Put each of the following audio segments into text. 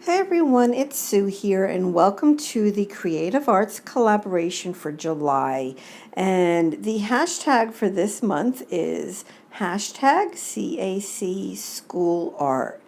Hey everyone, it's Sue here, and welcome to the Creative Arts collaboration for July. And the hashtag for this month is hashtag CAC School Art.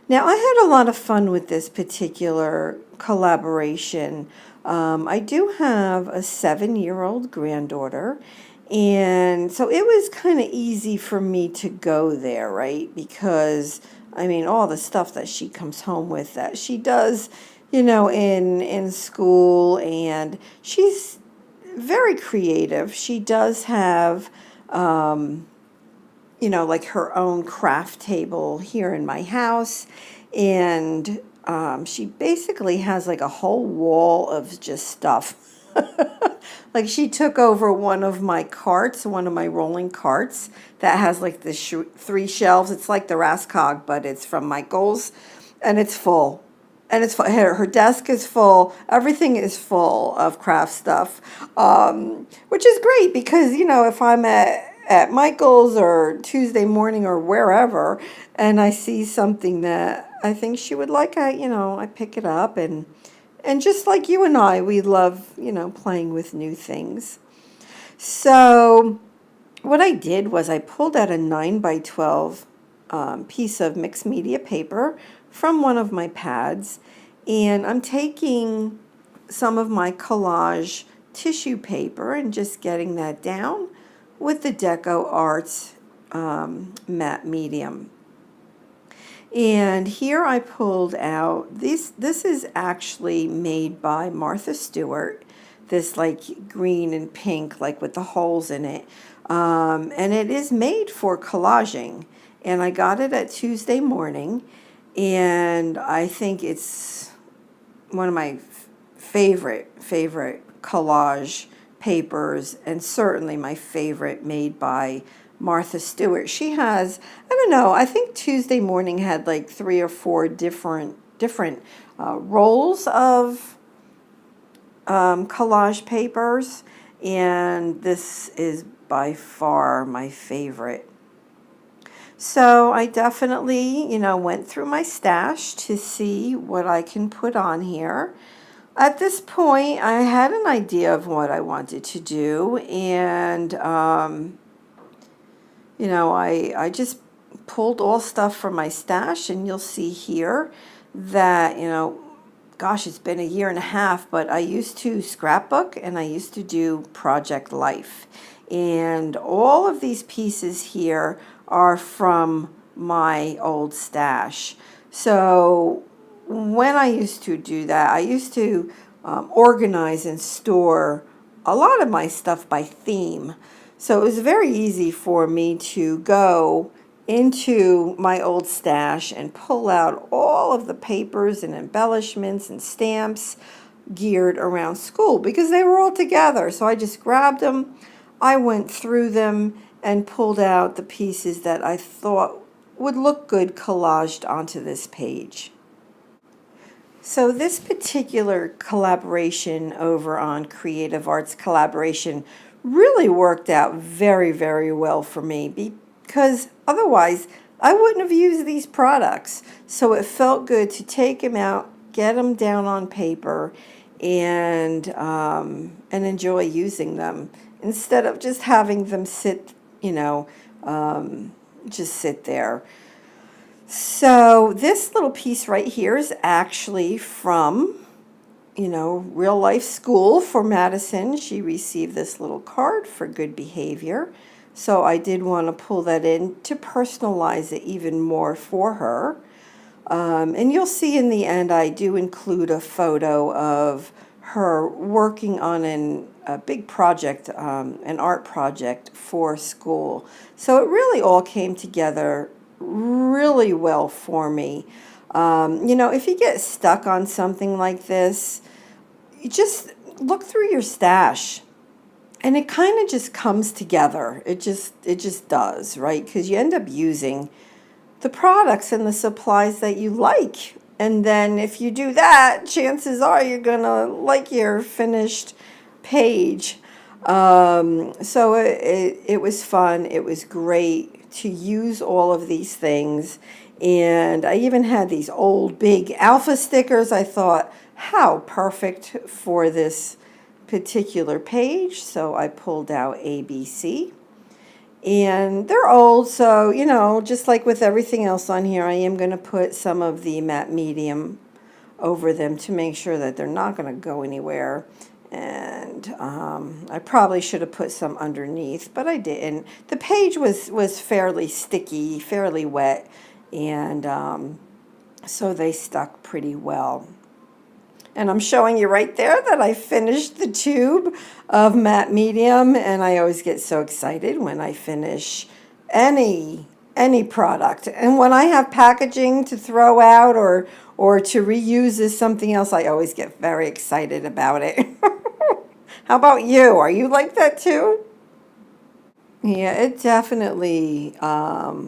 Now, I had a lot of fun with this particular collaboration. I do have a 7-year-old granddaughter, and so it was kind of easy for me to go there, right? Because I mean, all the stuff that she comes home with that she does, in school, and she's very creative. She does have, like her own craft table here in my house, and she basically has like a whole wall of just stuff. Like she took over one of my carts, one of my rolling carts that has like the 3 shelves. It's like the Rascog, but it's from Michael's, and it's full. And it's full. Her desk is full. Everything is full of craft stuff, which is great because if I'm at Michael's or Tuesday morning or wherever, and I see something that I think she would like, I pick it up, and just like you and I, we love, playing with new things. So what I did was I pulled out a 9 by 12 piece of mixed media paper from one of my pads, and I'm taking some of my collage tissue paper and just getting that down with the Deco Arts matte medium. And here I pulled out, this is actually made by Martha Stewart, this like green and pink, like with the holes in it. And it is made for collaging. And I got it at Tuesday morning, and I think it's one of my favorite collage papers, and certainly my favorite made by Martha Stewart. She has, I don't know, I think Tuesday morning had like 3 or 4 different rolls of collage papers, and this is by far my favorite. So I definitely, went through my stash to see what I can put on here. At this point, I had an idea of what I wanted to do, and I just pulled all stuff from my stash, and you'll see here that, gosh, it's been a year and a half, but I used to scrapbook and I used to do Project Life. And all of these pieces here are from my old stash. So when I used to do that, I used to organize and store a lot of my stuff by theme. So it was very easy for me to go into my old stash and pull out all of the papers and embellishments and stamps geared around school because they were all together. So I just grabbed them, I went through them, and pulled out the pieces that I thought would look good collaged onto this page. So this particular collaboration over on Creative Arts Collaboration really worked out very, very well for me because otherwise I wouldn't have used these products. So it felt good to take them out, get them down on paper, and enjoy using them instead of just having them sit, just sit there. So this little piece right here is actually from, real life school for Madison. She received this little card for good behavior. So I did want to pull that in to personalize it even more for her. And you'll see in the end, I do include a photo of her working on a big project, an art project for school. So it really all came together really well for me. If you get stuck on something like this, you just look through your stash, and it kind of just comes together. It just does, right? Because you end up using the products and the supplies that you like. And then if you do that, chances are you're going to like your finished page. So it was fun. It was great to use all of these things. And I even had these old big alpha stickers. I thought, how perfect for this particular page. So I pulled out ABC. And they're old, so, you know, just like with everything else on here, I am going to put some of the matte medium over them to make sure that they're not going to go anywhere. And I probably should have put some underneath, but I didn't. The page was fairly sticky, fairly wet, and so they stuck pretty well. And I'm showing you right there that I finished the tube of matte medium, and I always get so excited when I finish any product. And when I have packaging to throw out or to reuse as something else, I always get very excited about it. How about you? Are you like that too? Yeah, it definitely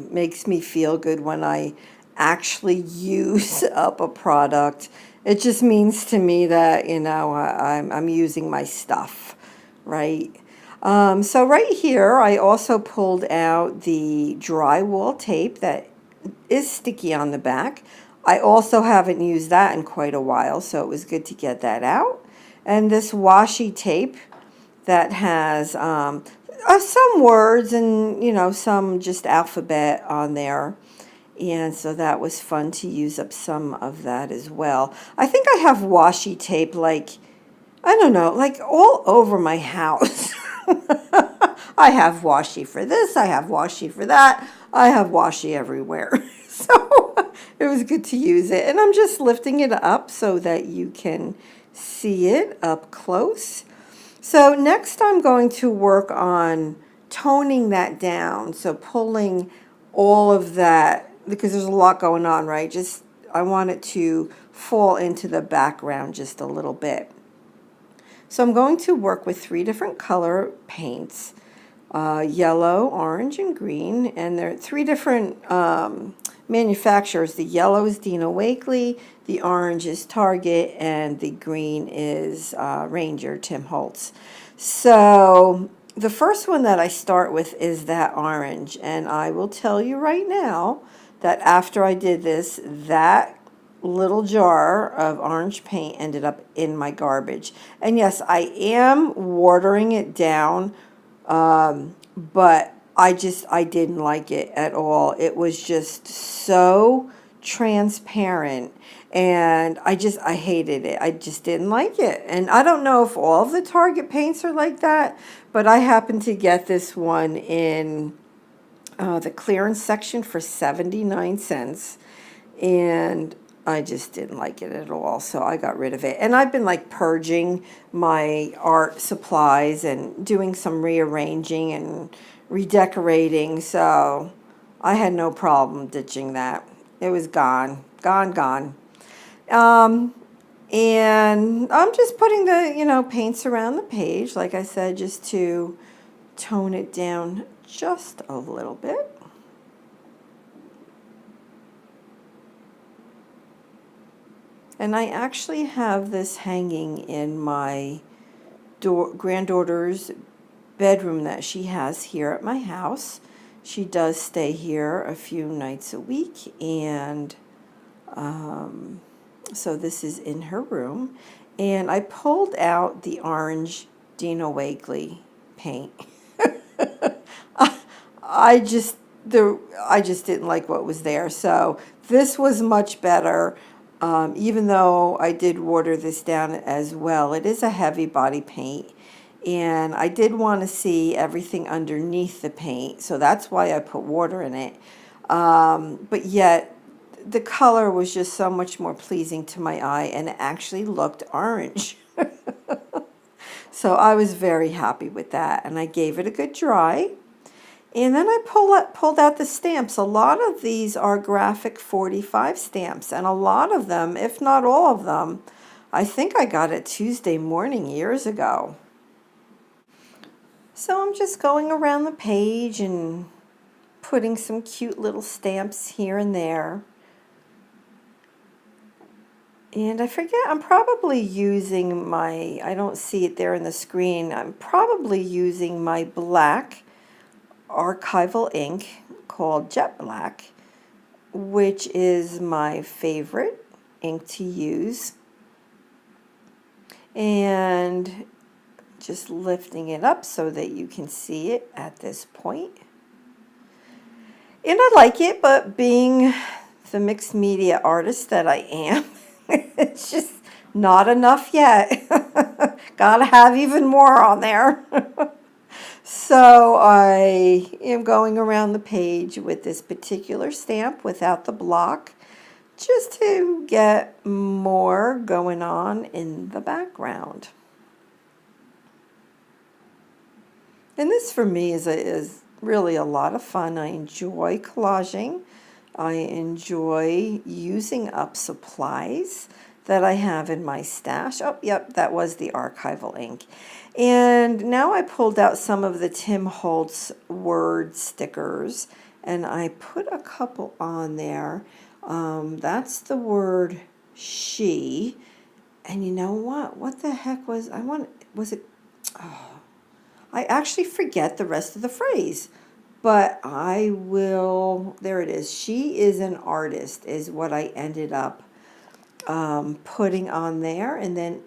makes me feel good when I actually use up a product. It just means to me that, you know, I'm using my stuff, right? So right here, I also pulled out the drywall tape that is sticky on the back. I also haven't used that in quite a while, so it was good to get that out. And this washi tape that has some words and, you know, some just alphabet on there. And so that was fun to use up some of that as well. I think I have washi tape, like, I don't know, like all over my house. I have washi for this, I have washi for that, I have washi everywhere. So it was good to use it. And I'm just lifting it up so that you can see it up close. So next I'm going to work on toning that down. So pulling all of that, because there's a lot going on, right? Just, I want it to fall into the background just a little bit. So I'm going to work with 3 different color paints, yellow, orange, and green. And there are 3 different manufacturers. The yellow is Dina Wakley, the orange is Target, and the green is Ranger, Tim Holtz. So the first one that I start with is that orange. And I will tell you right now that after I did this, that little jar of orange paint ended up in my garbage. And yes, I am watering it down, but I didn't like it at all. It was just so transparent, and I hated it. I just didn't like it. And I don't know if all of the Target paints are like that, but I happened to get this one in the clearance section for 79 cents, and I just didn't like it at all, so I got rid of it. And I've been like purging my art supplies and doing some rearranging and redecorating, so I had no problem ditching that. It was gone. And I'm just putting the, you know, paints around the page, like I said, just to tone it down just a little bit. And I actually have this hanging in my granddaughter's bedroom that she has here at my house. She does stay here a few nights a week, and so this is in her room. And I pulled out the orange Dina Wakley paint. I just didn't like what was there. So this was much better. Even though I did water this down as well, it is a heavy body paint, and I did want to see everything underneath the paint, so that's why I put water in it. But yet, the color was just so much more pleasing to my eye, and it actually looked orange. So I was very happy with that, and I gave it a good dry. And then I pulled out the stamps. A lot of these are graphic 45 stamps, and a lot of them, if not all of them, I think I got it Tuesday morning years ago. So I'm just going around the page and putting some cute little stamps here and there. And I forget, I'm probably using my, I don't see it there in the screen, I'm probably using my black archival ink called Jet Black, which is my favorite ink to use. And just lifting it up so that you can see it at this point. And I like it, but being the mixed media artist that I am, it's just not enough yet. Gotta have even more on there. So I am going around the page with this particular stamp without the block, just to get more going on in the background. And this for me is really a lot of fun. I enjoy collaging. I enjoy using up supplies that I have in my stash. Oh, yep, that was the archival ink. And now I pulled out some of the Tim Holtz word stickers, and I put a couple on there. That's the word she. And you know what? What the heck was it? Oh, I actually forget the rest of the phrase, but I will, there it is. She is an artist is what I ended up putting on there. And then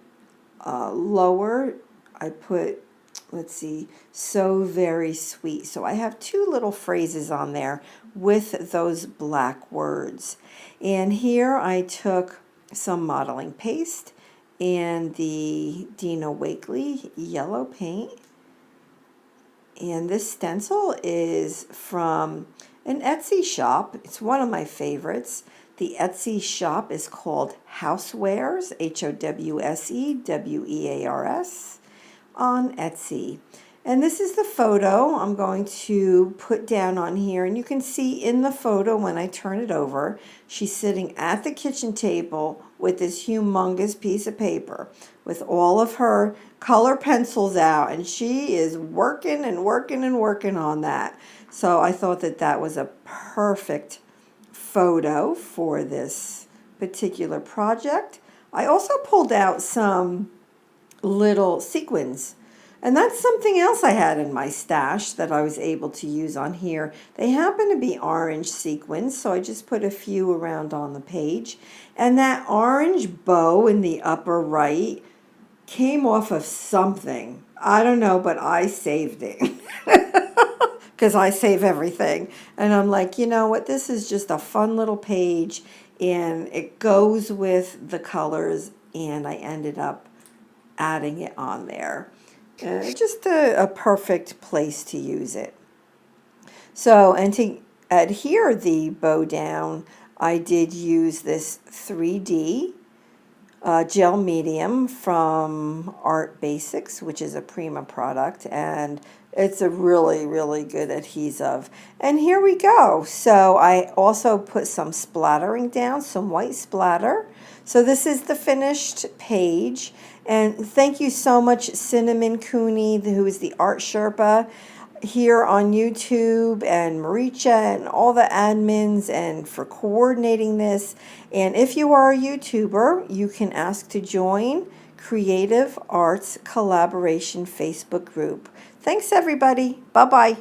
lower, I put, let's see, so very sweet. So I have two little phrases on there with those black words. And here I took some modeling paste and the Dina Wakley yellow paint. And this stencil is from an Etsy shop. It's one of my favorites. The Etsy shop is called Housewares, Howsewears, on Etsy. And this is the photo I'm going to put down on here. And you can see in the photo when I turn it over, she's sitting at the kitchen table with this humongous piece of paper with all of her color pencils out. And she is working and working and working on that. So I thought that that was a perfect photo for this particular project. I also pulled out some little sequins. And that's something else I had in my stash that I was able to use on here. They happen to be orange sequins, so I just put a few around on the page. And that orange bow in the upper right came off of something. I don't know, but I saved it. Because I save everything. And I'm like, you know what, this is just a fun little page, and it goes with the colors, and I ended up adding it on there. Just a perfect place to use it. So, and to adhere the bow down, I did use this 3D gel medium from Art Basics, which is a Prima product, and it's a really, really good adhesive. And here we go. So I also put some splattering down, some white splatter. So this is the finished page. And thank you so much, Cinnamon Cooney, who is the Art Sherpa here on YouTube, and Maricha and all the admins, and for coordinating this. And if you are a YouTuber, you can ask to join Creative Arts Collaboration Facebook group. Thanks, everybody. Bye-bye.